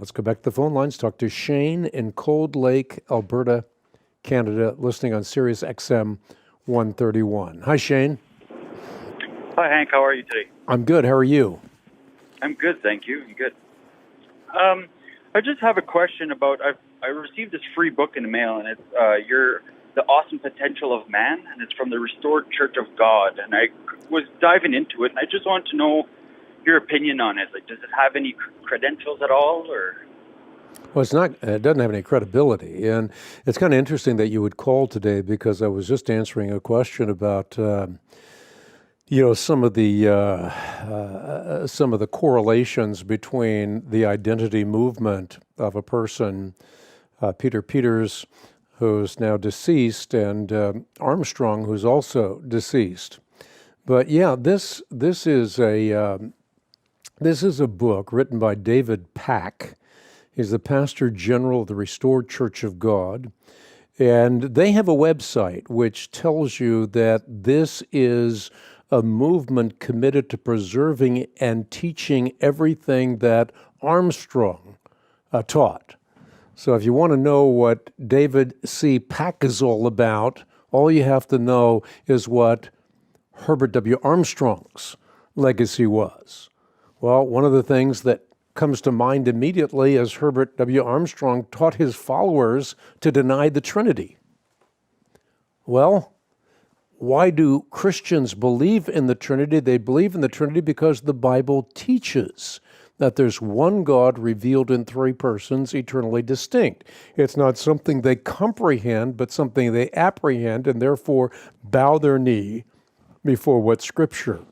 Let's go back to the phone lines. Talk to Shane in Cold Lake, Alberta, Canada, listening on Sirius XM 131. Hi, Shane. Hi, Hank. How are you today? I'm good. How are you? I'm good, thank you. I'm good. I just have a question about I received this free book in the mail, and it's The Awesome Potential of Man, and it's from the Restored Church of God. And I was diving into it, and I just wanted to know your opinion on it. Like, does it have any credentials at all, or? Well, it's not. It doesn't have any credibility, and it's kind of interesting that you would call today because I was just answering a question about, some of the correlations between the identity movement of a person, Peter Peters, who's now deceased, and Armstrong, who's also deceased. But yeah, this is a book written by David Pack. He's the pastor general of the Restored Church of God. And they have a website which tells you that this is a movement committed to preserving and teaching everything that Armstrong taught. So if you want to know what David C. Pack is all about, all you have to know is what Herbert W. Armstrong's legacy was. Well, one of the things that comes to mind immediately is Herbert W. Armstrong taught his followers to deny the Trinity. Well, why do Christians believe in the Trinity? They believe in the Trinity because the Bible teaches that there's one God revealed in three persons, eternally distinct. It's not something they comprehend, but something they apprehend, and therefore bow their knee before what Scripture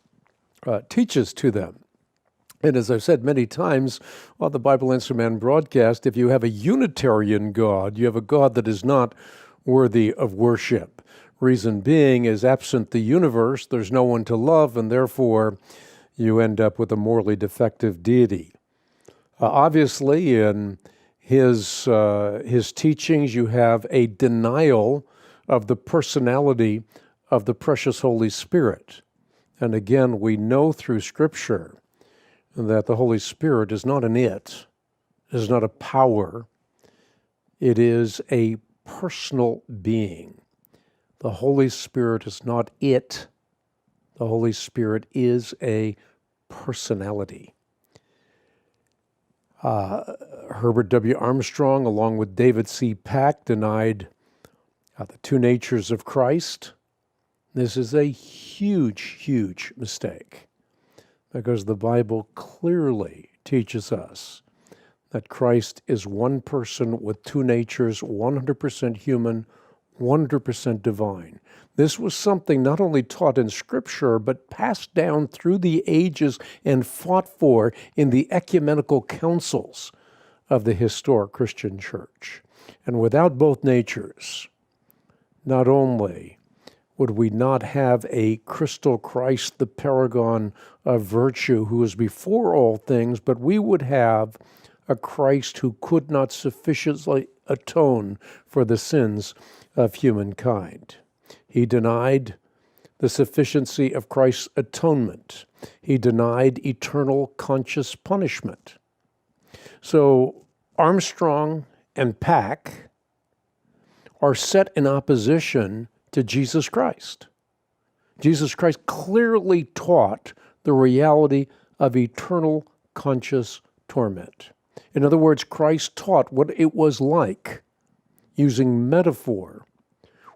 teaches to them. And as I've said many times on the Bible Answer Man broadcast, if you have a Unitarian God, you have a God that is not worthy of worship. Reason being is, absent the universe, there's no one to love, and therefore you end up with a morally defective deity. Obviously, in his teachings, you have a denial of the personality of the precious Holy Spirit. And again, we know through Scripture that the Holy Spirit is not an it is not a power, it is a personal being. The Holy Spirit is not it, the Holy Spirit is a personality. Herbert W. Armstrong, along with David C. Pack, denied the two natures of Christ. This is a huge, huge mistake, because the Bible clearly teaches us that Christ is one person with two natures, 100% human, 100% divine. This was something not only taught in Scripture, but passed down through the ages and fought for in the ecumenical councils of the historic Christian church. And without both natures, not only would we not have a crystal Christ, the paragon of virtue, who is before all things, but we would have a Christ who could not sufficiently atone for the sins of humankind. He denied the sufficiency of Christ's atonement. He denied eternal conscious punishment. So Armstrong and Pack are set in opposition to Jesus Christ. Jesus Christ clearly taught the reality of eternal conscious torment. In other words, Christ taught what it was like, using metaphor,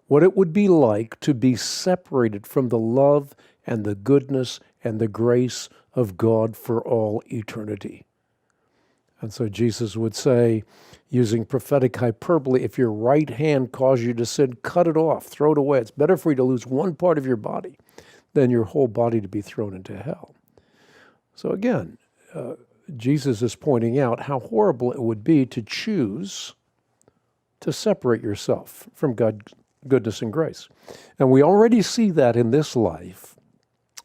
what it would be like to be separated from the love and the goodness and the grace of God for all eternity. And so Jesus would say, using prophetic hyperbole, if your right hand causes you to sin, cut it off, throw it away. It's better for you to lose one part of your body than your whole body to be thrown into hell. So again, Jesus is pointing out how horrible it would be to choose to separate yourself from God's goodness and grace. And we already see that in this life.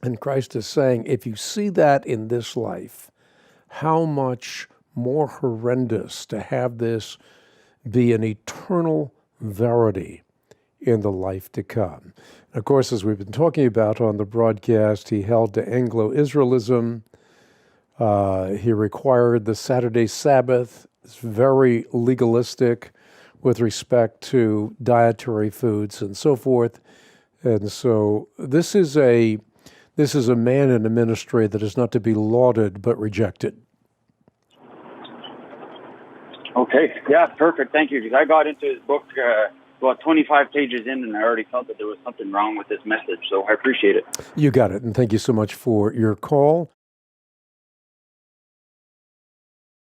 And Christ is saying, if you see that in this life, how much more horrendous to have this be an eternal verity in the life to come. And of course, as we've been talking about on the broadcast, he held to Anglo-Israelism. He required the Saturday Sabbath It's very legalistic with respect to dietary foods and so forth. And so this is a man in a ministry that is not to be lauded but rejected. Okay. Yeah, perfect. Thank you. Because I got into his book about 25 pages in, and I already felt that there was something wrong with his message. So I appreciate it. You got it. And thank you so much for your call.